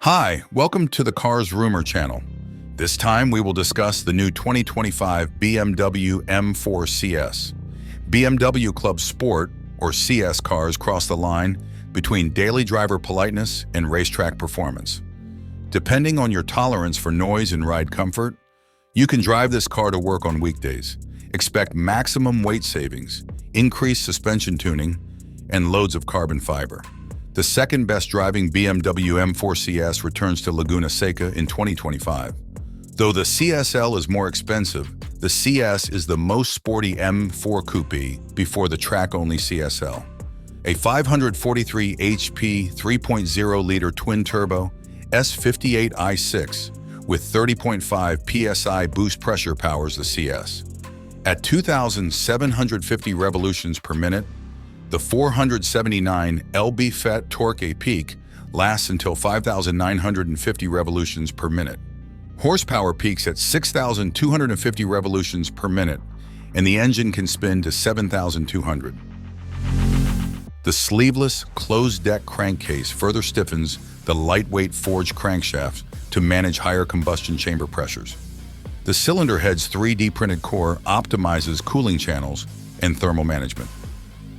Hi, welcome to the CarsRumor Channel. This time we will discuss the new 2025 BMW M4 CS. BMW Club Sport, or CS cars, cross the line between daily driver politeness and racetrack performance. Depending on your tolerance for noise and ride comfort, you can drive this car to work on weekdays. Expect maximum weight savings, increased suspension tuning, and loads of carbon fiber. The second best driving BMW M4 CS returns to Laguna Seca in 2025. Though the CSL is more expensive, the CS is the most sporty M4 coupe before the track-only CSL. A 543 HP 3.0-liter twin-turbo S58 I-6 with 30.5 psi boost pressure powers the CS. At 2,750 revolutions per minute, the 479 lb-fet torque a peak lasts until 5,950 revolutions per minute. Horsepower peaks at 6,250 revolutions per minute, and the engine can spin to 7,200. The sleeveless, closed-deck crankcase further stiffens the lightweight forged crankshaft to manage higher combustion chamber pressures. The cylinder head's 3D printed core optimizes cooling channels and thermal management.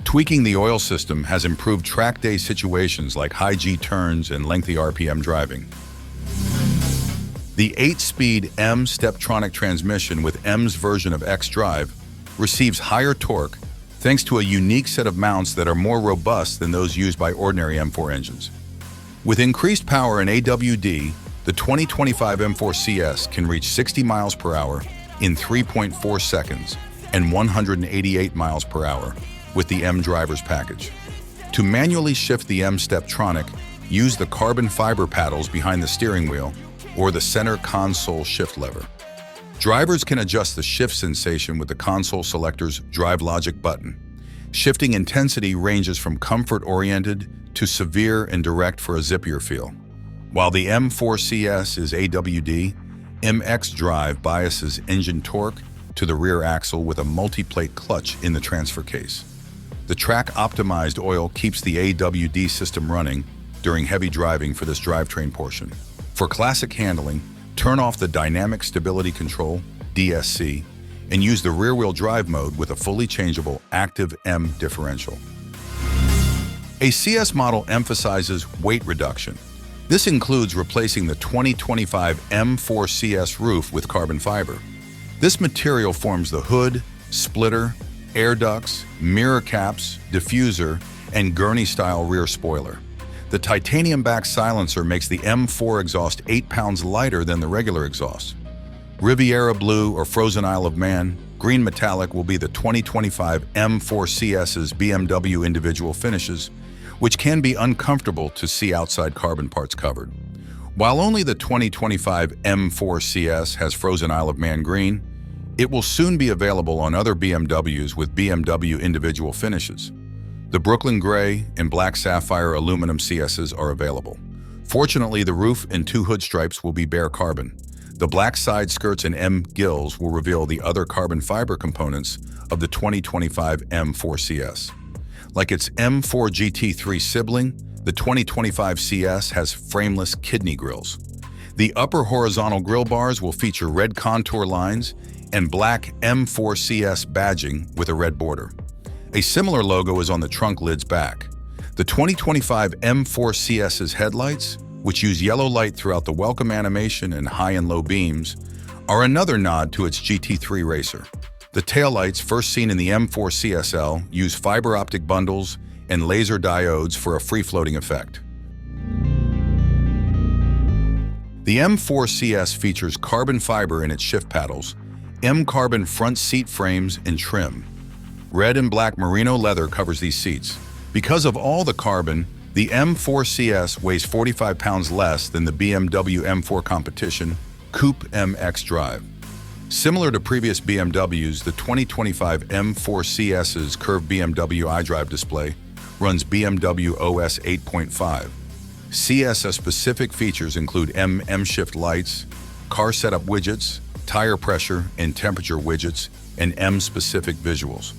Tweaking the oil system has improved track day situations like high G turns and lengthy RPM driving. The 8-speed M Steptronic transmission with M's version of xDrive receives higher torque thanks to a unique set of mounts that are more robust than those used by ordinary M4 engines. With increased power and AWD, the 2025 M4 CS can reach 60 miles per hour in 3.4 seconds and 188 miles per hour with the M Drivers package. To manually shift the M Steptronic, use the carbon fiber paddles behind the steering wheel or the center console shift lever. Drivers can adjust the shift sensation with the console selector's Drive Logic button. Shifting intensity ranges from comfort-oriented to severe and direct for a zippier feel. While the M4 CS is AWD, MX Drive biases engine torque to the rear axle with a multi-plate clutch in the transfer case. The track-optimized oil keeps the AWD system running during heavy driving for this drivetrain portion. For classic handling, turn off the Dynamic Stability Control, DSC, and use the rear-wheel drive mode with a fully changeable active M differential. A CS model emphasizes weight reduction. This includes replacing the 2025 M4 CS roof with carbon fiber. This material forms the hood, splitter, air ducts, mirror caps, diffuser, and gurney-style rear spoiler. The titanium back silencer makes the M4 exhaust 8 pounds lighter than the regular exhaust. Riviera Blue or Frozen Isle of Man, green metallic will be the 2025 M4 CS's BMW individual finishes, which can be uncomfortable to see outside carbon parts covered. While only the 2025 M4 CS has Frozen Isle of Man green, it will soon be available on other BMWs with BMW individual finishes. The Brooklyn Gray and Black Sapphire aluminum CSs are available. Fortunately, the roof and 2 hood stripes will be bare carbon. The black side skirts and M gills will reveal the other carbon fiber components of the 2025 M4 CS. Like its M4 GT3 sibling, the 2025 CS has frameless kidney grills. The upper horizontal grille bars will feature red contour lines and black M4 CS badging with a red border. A similar logo is on the trunk lid's back. The 2025 M4 CS's headlights, which use yellow light throughout the welcome animation and high and low beams, are another nod to its GT3 racer. The taillights, first seen in the M4 CSL, use fiber optic bundles and laser diodes for a free-floating effect. The M4 CS features carbon fiber in its shift paddles, M-carbon front seat frames and trim. Red and black merino leather covers these seats. Because of all the carbon, the M4 CS weighs 45 pounds less than the BMW M4 competition Coupe MX Drive. Similar to previous BMWs, the 2025 M4 CS's curved BMW iDrive display runs BMW OS 8.5. CS-specific features include M-Shift lights, car setup widgets, tire pressure and temperature widgets, and M-specific visuals.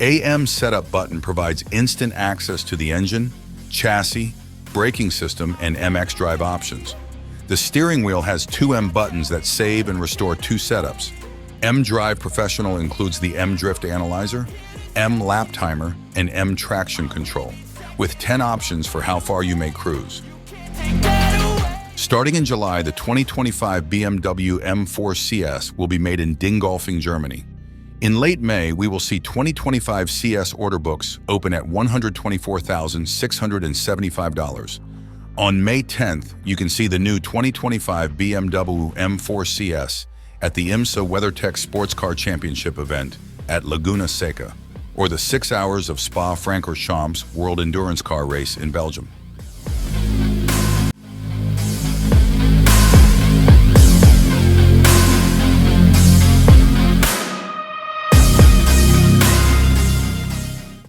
AM setup button provides instant access to the engine, chassis, braking system, and MX drive options. The steering wheel has two M buttons that save and restore two setups. M Drive Professional includes the M Drift Analyzer, M Lap Timer, and M Traction Control, with 10 options for how far you may cruise. Starting in July, the 2025 BMW M4 CS will be made in Dingolfing, Germany. In late May, we will see 2025 CS order books open at $124,675. On May 10th, you can see the new 2025 BMW M4 CS at the IMSA WeatherTech Sports Car Championship event at Laguna Seca, or the 6 hours of Spa-Francorchamps World Endurance Car Race in Belgium.